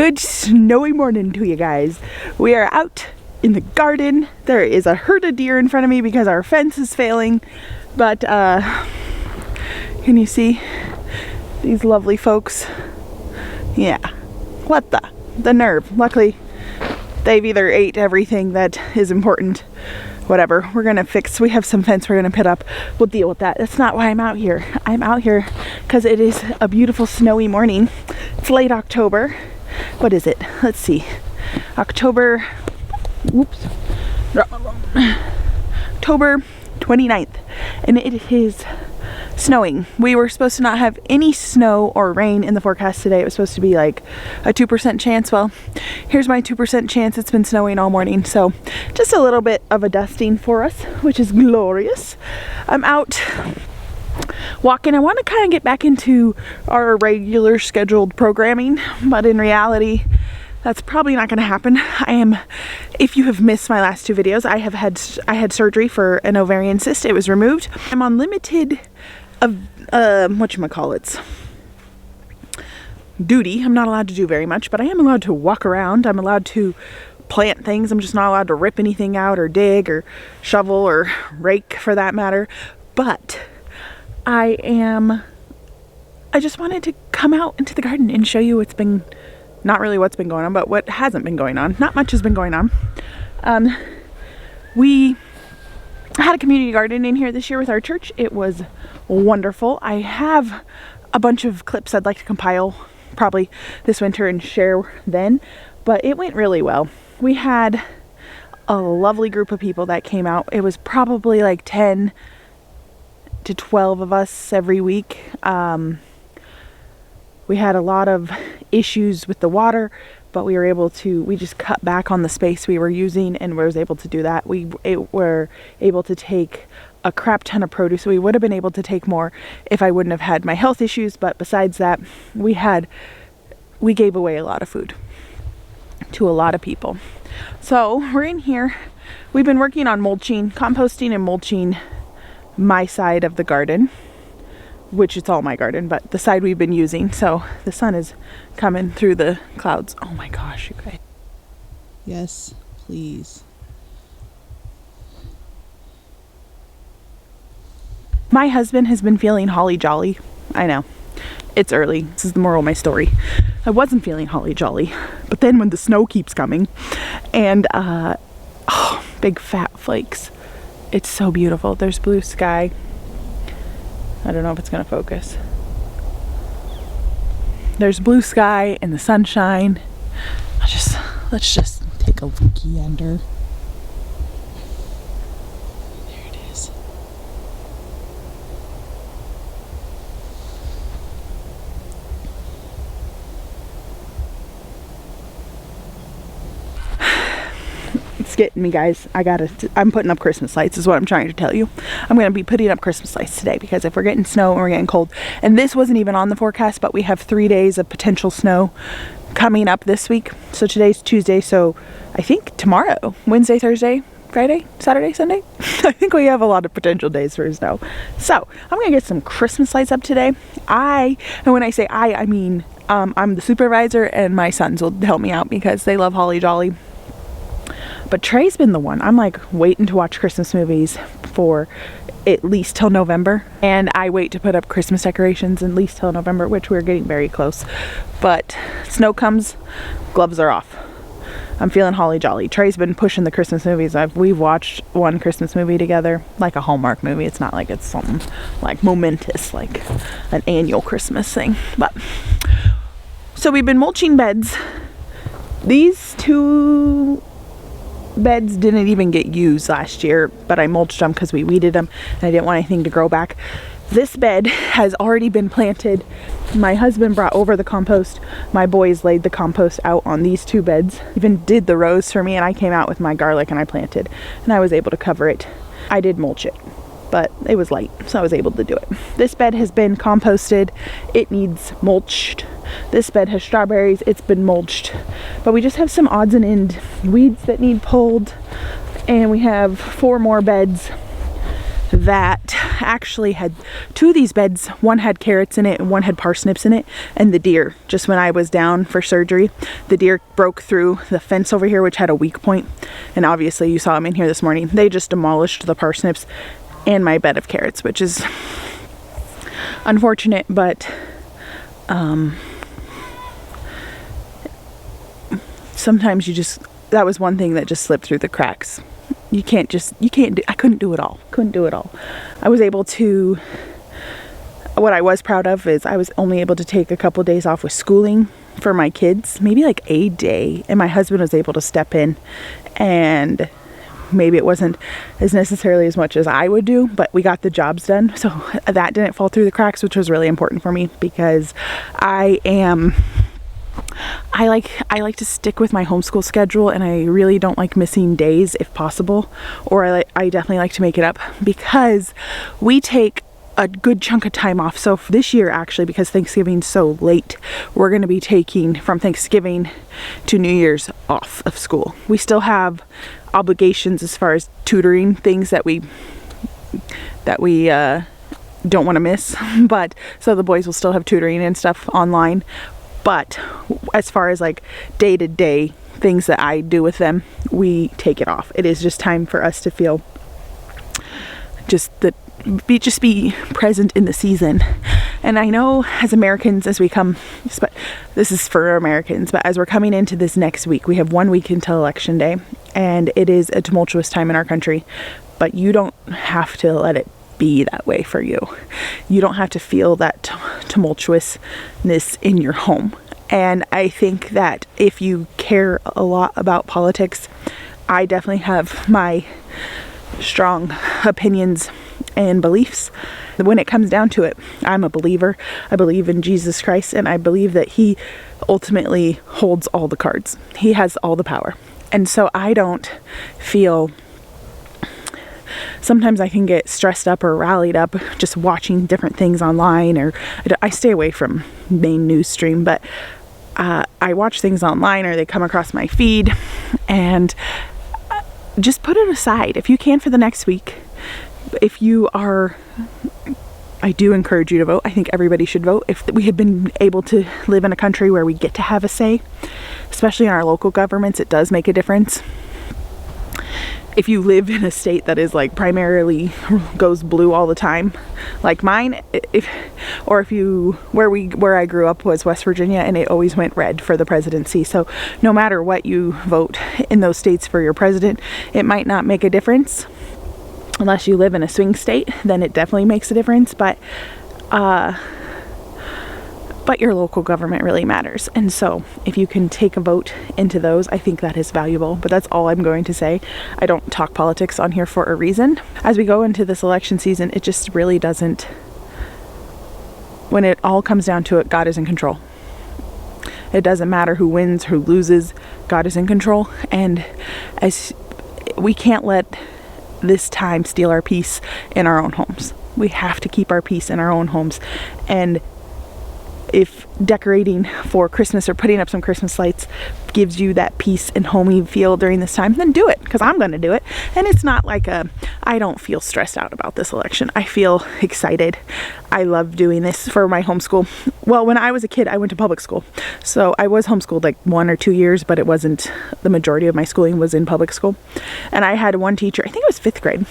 Good snowy morning to you guys. We are out in the garden. There is a herd of deer in front of me because our fence is failing. But can you see these lovely folks? Yeah, what the nerve. Luckily they've either ate everything that is important. Whatever, we're gonna fix, we have some fence we're gonna put up. We'll deal with that. That's not why I'm out here. I'm out here because it is a beautiful snowy morning. It's late October. What is it? Let's see. October 29th, and it is snowing. We were supposed to not have any snow or rain in the forecast today. It was supposed to be like a 2% chance. Well, here's my 2% chance. It's been snowing all morning, so just a little bit of a dusting for us, which is glorious. I'm out walking. I want to kind of get back into our regular scheduled programming, but in reality that's probably not going to happen. If you have missed my last two videos, I had surgery for an ovarian cyst. It was removed. I'm on limited duty. I'm not allowed to do very much, but I am allowed to walk around. I'm allowed to plant things. I'm just not allowed to rip anything out or dig or shovel or rake for that matter. But I just wanted to come out into the garden and show you what's been, not really what's been going on, but what hasn't been going on. Not much has been going on. We had a community garden in here this year with our church. It was wonderful. I have a bunch of clips I'd like to compile probably this winter and share then, but it went really well. We had a lovely group of people that came out. It was probably like 10 to 12 of us every week. We had a lot of issues with the water, but we just cut back on the space we were using and was able to do that. We were able to take a crap ton of produce. We would have been able to take more if I wouldn't have had my health issues, but besides that, we gave away a lot of food to a lot of people. So we're in here. We've been working on mulching, composting and mulching my side of the garden, which it's all my garden, but the side we've been using. So the sun is coming through the clouds. Oh my gosh, you guys. Yes, please. My husband has been feeling holly jolly. I know, it's early. This is the moral of my story. I wasn't feeling holly jolly, but then when the snow keeps coming and big fat flakes, it's so beautiful. There's blue sky. I don't know if it's gonna focus. There's blue sky and the sunshine. Let's just take a looky under. There it is. It's getting me, guys. I'm putting up Christmas lights is what I'm trying to tell you. I'm going to be putting up Christmas lights today because if we're getting snow and we're getting cold, and this wasn't even on the forecast, but we have 3 days of potential snow coming up this week. So today's Tuesday, so I think tomorrow, Wednesday, Thursday, Friday, Saturday, Sunday, I think we have a lot of potential days for snow. So I'm going to get some Christmas lights up today. And when I say I mean I'm the supervisor and my sons will help me out because they love holly jolly. But Trey's been the one. I'm like waiting to watch Christmas movies for at least till November. And I wait to put up Christmas decorations at least till November, which we're getting very close. But snow comes, gloves are off. I'm feeling holly jolly. Trey's been pushing the Christmas movies. We've watched one Christmas movie together, like a Hallmark movie. It's not like it's something like momentous, like an annual Christmas thing. But so we've been mulching beds. These two beds didn't even get used last year, but I mulched them because we weeded them and I didn't want anything to grow back. This bed has already been planted. My husband brought over the compost. My boys laid the compost out on these two beds, even did the rows for me, and I came out with my garlic and I planted and I was able to cover it. I did mulch it, but it was light, so I was able to do it. This bed has been composted. It needs mulched. This bed has strawberries. It's been mulched, but we just have some odds and ends weeds that need pulled, and we have 4 more beds that actually had two of these beds. One had carrots in it and one had parsnips in it. And the deer, just when I was down for surgery, the deer broke through the fence over here, which had a weak point. And obviously you saw them in here this morning. They just demolished the parsnips and my bed of carrots, which is unfortunate, but sometimes that was one thing that just slipped through the cracks. I couldn't do it all. I was able to, what I was proud of is I was only able to take a couple days off with schooling for my kids, maybe like a day, and my husband was able to step in, and maybe it wasn't as necessarily as much as I would do, but we got the jobs done. So that didn't fall through the cracks, which was really important for me, because I like to stick with my homeschool schedule, and I really don't like missing days if possible, or I definitely like to make it up, because we take a good chunk of time off. So for this year, actually, because Thanksgiving's so late, we're going to be taking from Thanksgiving to New Year's off of school. We still have obligations as far as tutoring, things that we don't want to miss, but so the boys will still have tutoring and stuff online. But as far as like day-to-day things that I do with them, we take it off. It is just time for us to feel be present in the season. And I know as Americans, as we come, this is for Americans, but as we're coming into this next week, we have 1 week until Election Day, and it is a tumultuous time in our country, but you don't have to let it be that way for you. You don't have to feel that tumultuousness in your home. And I think that if you care a lot about politics, I definitely have my strong opinions and beliefs. When it comes down to it, I'm a believer. I believe in Jesus Christ, and I believe that he ultimately holds all the cards. He has all the power. And so I don't feel, sometimes I can get stressed up or rallied up just watching different things online, or I stay away from main news stream, but I watch things online or they come across my feed, and just put it aside if you can for the next week. If you are, I do encourage you to vote. I think everybody should vote. If we had been able to live in a country where we get to have a say, especially in our local governments, it does make a difference. If you live in a state that is like primarily goes blue all the time, like mine, where I grew up was West Virginia, and it always went red for the presidency. So no matter what you vote in those states for your president, it might not make a difference. Unless you live in a swing state, then it definitely makes a difference. But your local government really matters. And so if you can take a vote into those, I think that is valuable. But that's all I'm going to say. I don't talk politics on here for a reason. As we go into this election season, it just really doesn't, when it all comes down to it, God is in control. It doesn't matter who wins, who loses, God is in control. And as we can't let this time steal our peace in our own homes. We have to keep our peace in our own homes. And if decorating for Christmas or putting up some Christmas lights gives you that peace and homey feel during this time, then do it, because I'm going to do it. And it's not like I don't feel stressed out about this election. I feel excited. I love doing this for my homeschool. Well, when I was a kid, I went to public school. So I was homeschooled like 1 or 2 years, but it wasn't, the majority of my schooling was in public school. And I had one teacher, I think it was 5th grade.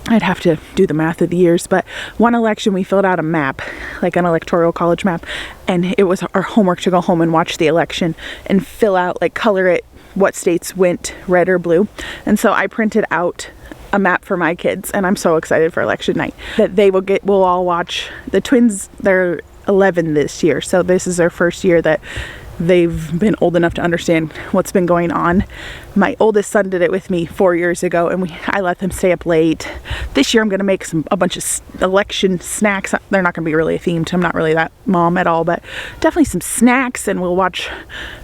I'd have to do the math of the years, but one election we filled out a map, like an electoral college map, and it was our homework to go home and watch the election and fill out, like color it, what states went red or blue. And so I printed out a map for my kids, and I'm so excited for election night that we'll all watch. The twins, they're 11 this year, so this is their first year that they've been old enough to understand what's been going on. My oldest son did it with me 4 years ago, and I let them stay up late. This year I'm going to make a bunch of election snacks. They're not going to be really themed. I'm not really that mom at all, but definitely some snacks, and we'll watch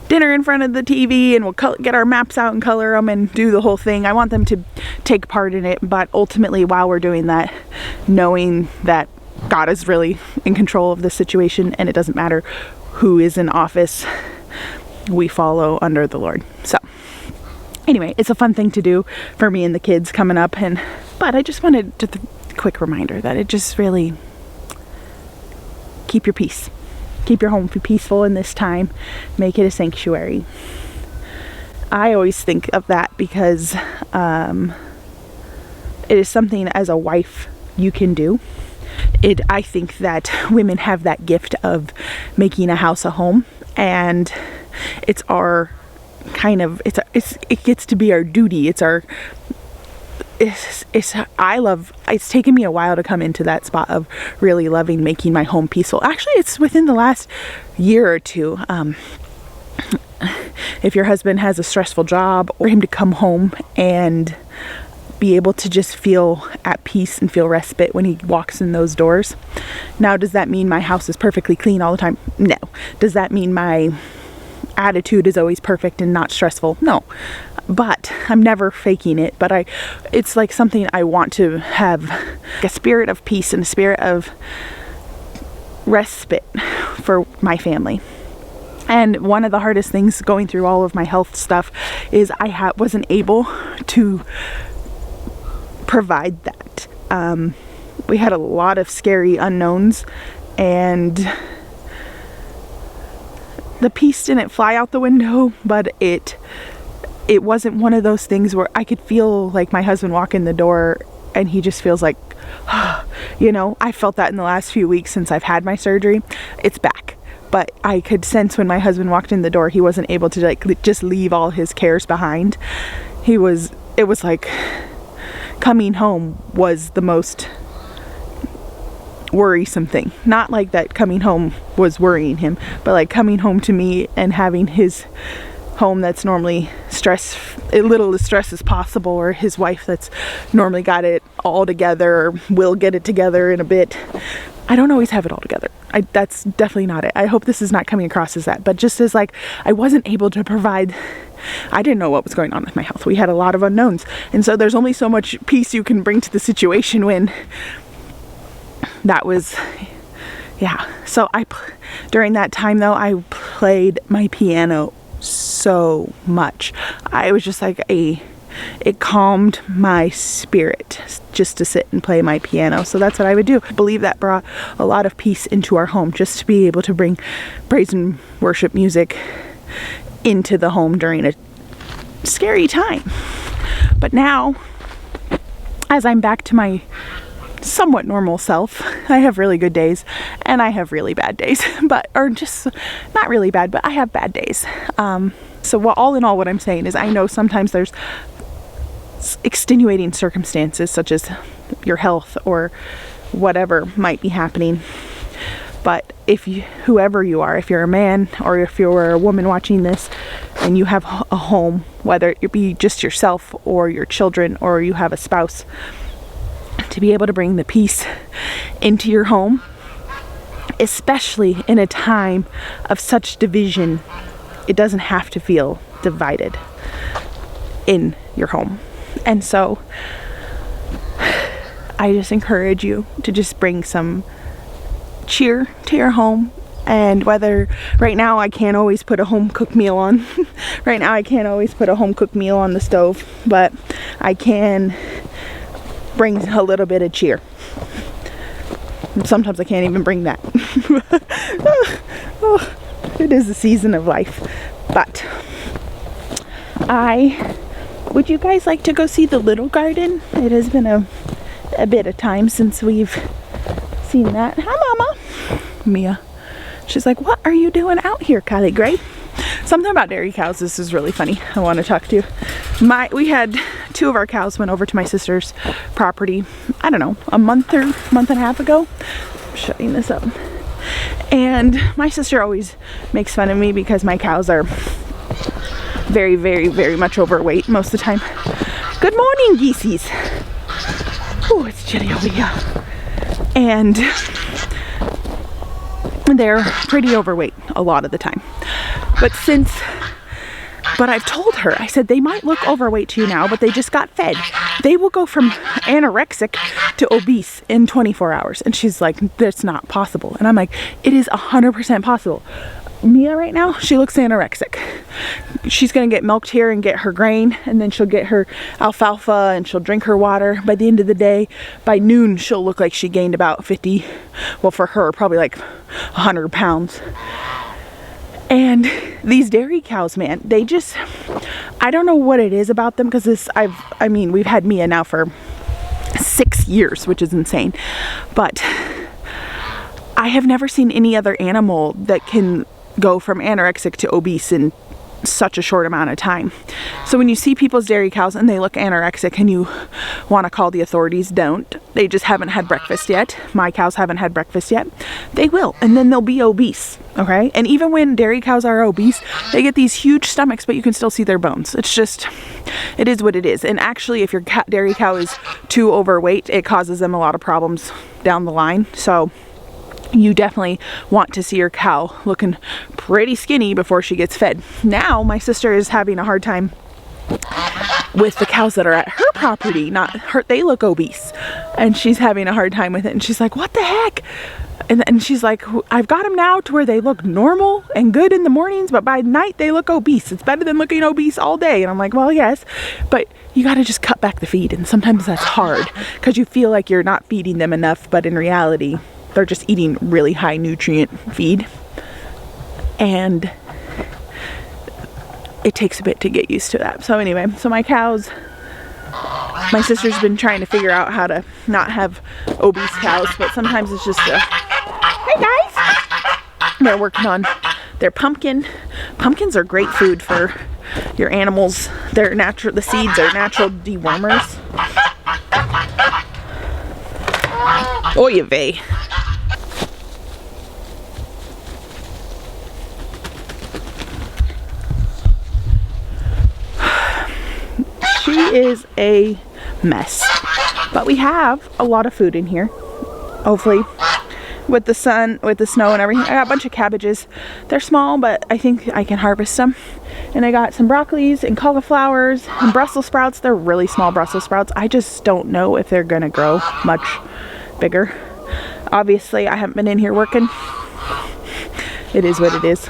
dinner in front of the TV, and we'll get our maps out and color them and do the whole thing. I want them to take part in it, but ultimately while we're doing that, knowing that God is really in control of the situation, and it doesn't matter who is in office, we follow under the Lord. So anyway, it's a fun thing to do for me and the kids coming up, but I just wanted to quick reminder that it just really, keep your peace. Keep your home peaceful in this time. Make it a sanctuary. I always think of that because it is something as a wife you can do. I think that women have that gift of making a house a home, and it's our kind of, it gets to be our duty. It's taken me a while to come into that spot of really loving making my home peaceful. Actually, it's within the last year or two. If your husband has a stressful job, or him to come home and be able to just feel at peace and feel respite when he walks in those doors. Now, does that mean my house is perfectly clean all the time? No. Does that mean my attitude is always perfect and not stressful? No. But I'm never faking it. But it's like something I want to have, a spirit of peace and a spirit of respite for my family. And one of the hardest things going through all of my health stuff is I wasn't able to provide that. We had a lot of scary unknowns, and the peace didn't fly out the window, but it wasn't one of those things where I could feel like my husband walk in the door and he just feels like, you know, I felt that in the last few weeks since I've had my surgery. It's back. But I could sense when my husband walked in the door, he wasn't able to like just leave all his cares behind. It was like coming home was the most worrisome thing. Not like that coming home was worrying him, but like coming home to me and having his home that's normally little as stress as possible, or his wife that's normally got it all together or will get it together in a bit. I don't always have it all together. That's definitely not it. I hope this is not coming across as that, but just as like I wasn't able to provide, I didn't know what was going on with my health. We had a lot of unknowns, and so there's only so much peace you can bring to the situation when that was, yeah. So during that time though, I played my piano so much. I was just like it calmed my spirit just to sit and play my piano. So that's what I would do. I believe that brought a lot of peace into our home, just to be able to bring praise and worship music into the home during a scary time. But now, as I'm back to my somewhat normal self, I have really good days and I have really bad days, or just not really bad, but I have bad days. So all in all, what I'm saying is I know sometimes there's extenuating circumstances such as your health or whatever might be happening. But whoever you are, if you're a man or if you're a woman watching this and you have a home, whether it be just yourself or your children or you have a spouse, to be able to bring the peace into your home, especially in a time of such division, it doesn't have to feel divided in your home. And so I just encourage you to just bring some cheer to your home. And whether right now I can't always put a home cooked meal on right now I can't always put a home cooked meal on the stove, but I can bring a little bit of cheer. Sometimes I can't even bring that. It is a season of life. But would you guys like to go see the little garden? It has been a bit of time since we've seen that. Hi, Mama. Mia. She's like, what are you doing out here, Kylie Gray? Something about dairy cows. This is really funny. I want to talk to you. We had 2 of our cows went over to my sister's property, I don't know, a month and a half ago. I'm shutting this up. And my sister always makes fun of me because my cows are very, very, very much overweight most of the time. Good morning, geesies. Oh, it's chilly over here. And they're pretty overweight a lot of the time. But I've told her, I said, they might look overweight to you now, but they just got fed. They will go from anorexic to obese in 24 hours. And she's like, that's not possible. And I'm like, it is 100% possible. Mia right now, she looks anorexic. she's gonna get milked here and get her grain, and then she'll get her alfalfa and she'll drink her water. By the end of the day, by noon, she'll look like she gained about 50, well for her, probably like 100 pounds. And these dairy cows, man, they just, I don't know what it is about them, because we've had Mia now for 6 years, which is insane. But I have never seen any other animal that can go from anorexic to obese in such a short amount of time. So when you see people's dairy cows and they look anorexic and you want to call the authorities, don't. They just haven't had breakfast yet. My cows haven't had breakfast yet. They will, and then they'll be obese, okay? And even when dairy cows are obese, they get these huge stomachs, but you can still see their bones. It's just, it is what it is. And actually, if your dairy cow is too overweight, it causes them a lot of problems down the line. So you definitely want to see your cow looking pretty skinny before she gets fed. Now my sister is having a hard time with the cows that are at her property. Not her, they look obese, and she's having a hard time with it, and she's like, what the heck? And she's like, I've got them now to where they look normal and good in the mornings, but by night they look obese. It's better than looking obese all day. And I'm like, well, yes, but you got to just cut back the feed, and sometimes that's hard because you feel like you're not feeding them enough, but in reality they're just eating really high nutrient feed, and it takes a bit to get used to that. So anyway, so my cows, my sister's been trying to figure out how to not have obese cows, but sometimes it's just hey guys, they're working on their pumpkin. Pumpkins are great food for your animals. They're natural, the seeds are natural dewormers. Oy vey. She is a mess, but we have a lot of food in here. Hopefully, with the sun, with the snow and everything. I got a bunch of cabbages. They're small, but I think I can harvest them. And I got some broccolis and cauliflowers and Brussels sprouts. They're really small Brussels sprouts. I just don't know if they're gonna grow much bigger. Obviously, I haven't been in here working. It is what it is.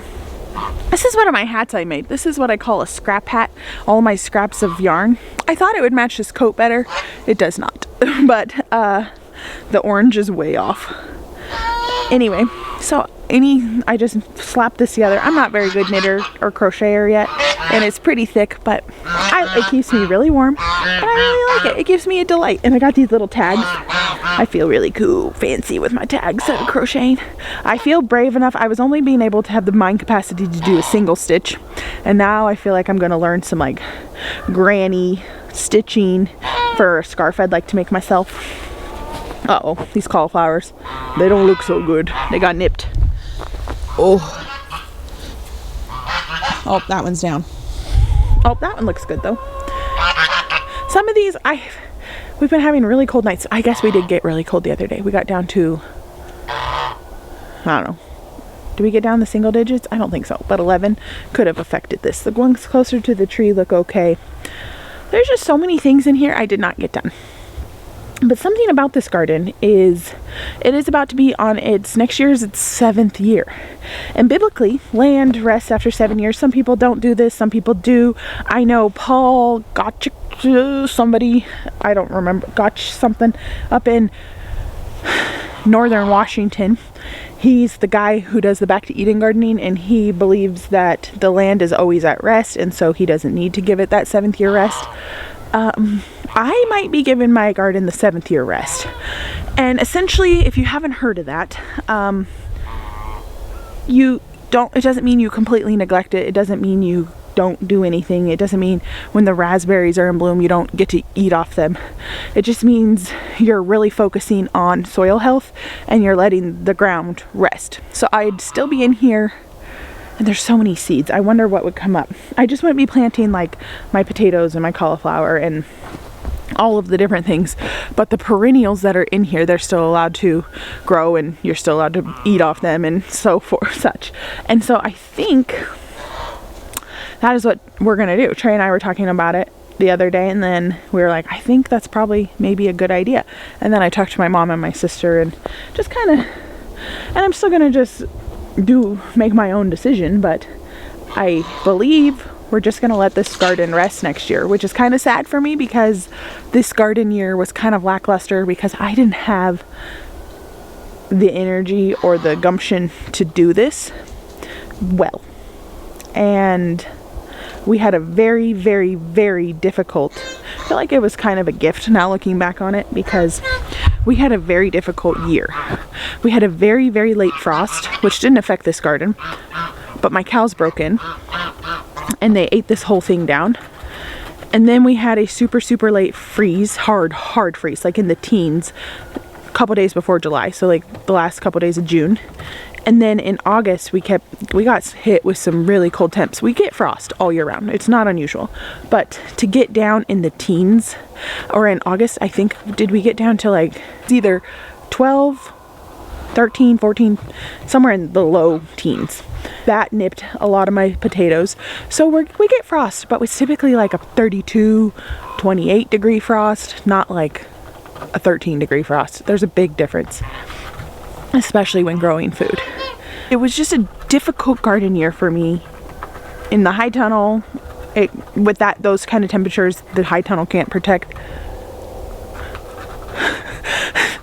This is one of my hats I made. This is what I call a scrap hat. All my scraps of yarn. I thought it would match this coat better. It does not. But the orange is way off. Anyway, so I just slapped this together. I'm not very good knitter or crocheter yet, and it's pretty thick, but it keeps me really warm, and I really like it. It gives me a delight. And I got these little tags. I feel really cool, fancy with my tags that I'm crocheting. I feel brave enough. I was only being able to have the mind capacity to do a single stitch, and now I feel like I'm going to learn some like granny stitching for a scarf I'd like to make myself. Uh-oh, these cauliflowers, they don't look so good. They got nipped. Oh, that one's down. Oh, that one looks good though. Some of these, we've been having really cold nights. I guess we did get really cold the other day. We got down to, I don't know. Did we get down the single digits? I don't think so, but 11 could have affected this. The ones closer to the tree look okay. There's just so many things in here I did not get done. But something about this garden is, it is about to be on next year's its 7th year. And biblically, land rests after 7 years. Some people don't do this, some people do. I know Paul Gotch, somebody, I don't remember, Gotch something, up in northern Washington. He's the guy who does the Back to Eden gardening, and he believes that the land is always at rest, and so he doesn't need to give it that 7th year rest. I might be giving my garden the 7th year rest. And essentially, if you haven't heard of that, it doesn't mean you completely neglect it. It doesn't mean you don't do anything. It doesn't mean when the raspberries are in bloom, you don't get to eat off them. It just means you're really focusing on soil health and you're letting the ground rest. So I'd still be in here. And there's so many seeds. I wonder what would come up. I just wouldn't be planting like my potatoes and my cauliflower and all of the different things. But the perennials that are in here, they're still allowed to grow and you're still allowed to eat off them and so forth, such. And so I think that is what we're going to do. Trey and I were talking about it the other day, and then we were like, I think that's probably maybe a good idea. And then I talked to my mom and my sister and just kind of, and I'm still going to just make my own decision, but I believe we're just gonna let this garden rest next year, which is kind of sad for me because this garden year was kind of lackluster because I didn't have the energy or the gumption to do this well. And we had a very, very, very difficult, I feel like it was kind of a gift now looking back on it, because we had a very difficult year. We had a very, very late frost, which didn't affect this garden, but my cows broke in and they ate this whole thing down. And then we had a super, super late freeze, hard freeze, like in the teens, a couple days before July, so like the last couple days of June. And then in August, we got hit with some really cold temps. We get frost all year round. It's not unusual. But to get down in the teens, or in August, I think, did we get down to like, it's either 12, 13, 14, somewhere in the low teens. That nipped a lot of my potatoes. So we get frost, but it's typically like a 32, 28 degree frost, not like a 13 degree frost. There's a big difference, especially when growing food. It was just a difficult garden year for me. In the high tunnel, with those kind of temperatures, the high tunnel can't protect.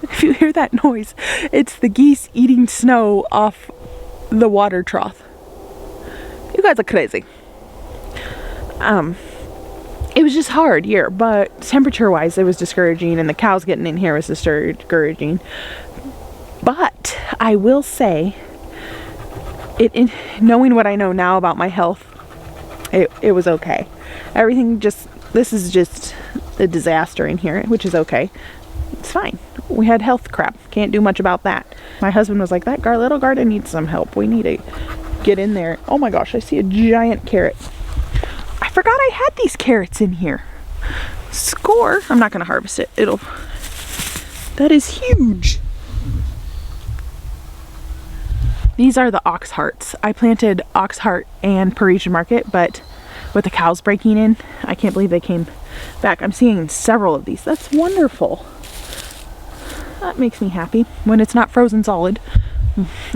If you hear that noise, it's the geese eating snow off the water trough. You guys are crazy. It was just hard year, but temperature wise it was discouraging, and the cows getting in here was discouraging. But I will say, knowing what I know now about my health, it was okay. This is just a disaster in here, which is okay. It's fine. We had health crap. Can't do much about that. My husband was like, that little garden needs some help. We need to get in there. Oh my gosh, I see a giant carrot. I forgot I had these carrots in here. Score. I'm not going to harvest it. That is huge. These are the ox hearts. I planted ox heart and Parisian market, but with the cows breaking in, I can't believe they came back. I'm seeing several of these. That's wonderful. That makes me happy. When it's not frozen solid,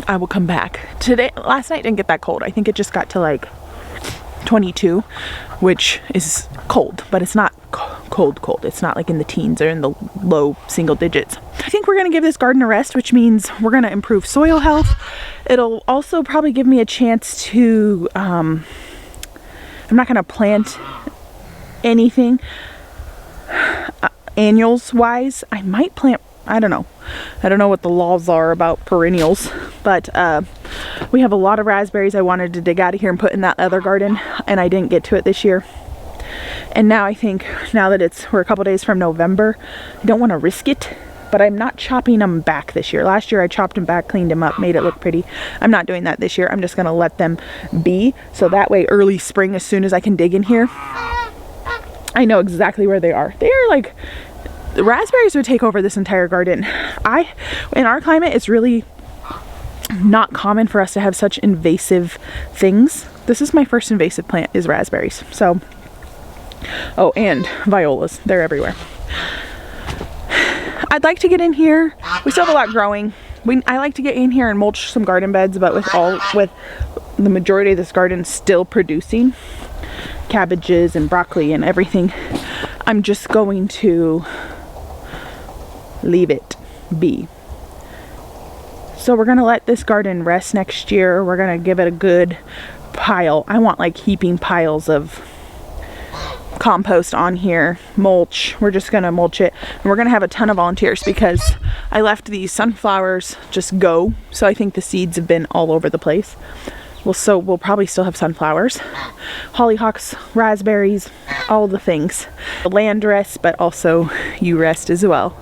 I will come back. Last night didn't get that cold. I think it just got to like 22, which is cold, but it's not cold. It's not like in the teens or in the low single digits. I think we're gonna give this garden a rest, which means we're gonna improve soil health. It'll also probably give me a chance to, I'm not gonna plant anything annuals wise. I might plant, I don't know what the laws are about perennials, but we have a lot of raspberries I wanted to dig out of here and put in that other garden, and I didn't get to it this year. And now I think, now that we're a couple days from November, I don't want to risk it, but I'm not chopping them back this year. Last year I chopped them back, cleaned them up, made it look pretty. I'm not doing that this year. I'm just going to let them be, so that way early spring, as soon as I can dig in here, I know exactly where they are. They are like, the raspberries would take over this entire garden. In our climate, it's really not common for us to have such invasive things. This is my first invasive plant, is raspberries. So, oh, and violas, they're everywhere. I'd like to get in here. We still have a lot growing. I like to get in here and mulch some garden beds, but with the majority of this garden still producing cabbages and broccoli and everything, I'm just going to leave it be. So we're gonna let this garden rest next year. We're gonna give it a good pile. I want like heaping piles of compost on here, mulch. We're just gonna mulch it, and we're gonna have a ton of volunteers because I left these sunflowers just go, so I think the seeds have been all over the place. We'll probably still have sunflowers, hollyhocks, raspberries, all the things. The land rests, but also you rest as well.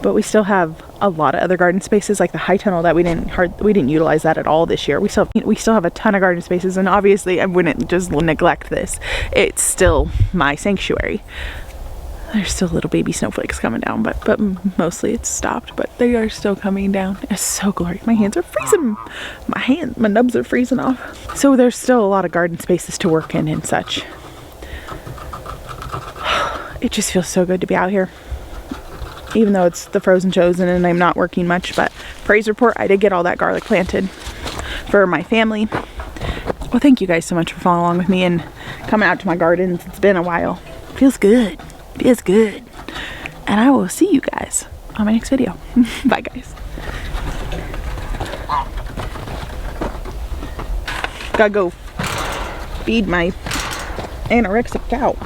But we still have a lot of other garden spaces, like the high tunnel that we didn't utilize that at all this year. We still have a ton of garden spaces, and obviously I wouldn't just neglect this. It's still my sanctuary. There's still little baby snowflakes coming down, but mostly it's stopped, but they are still coming down. It's so glorious. My hands are freezing. My nubs are freezing off. So there's still a lot of garden spaces to work in and such. It just feels so good to be out here. Even though it's the frozen chosen and I'm not working much, but praise report, I did get all that garlic planted for my family. Well, thank you guys so much for following along with me and coming out to my gardens. It's been a while. Feels good. Feels good. And I will see you guys on my next video. Bye, guys. Gotta go feed my anorexic cow.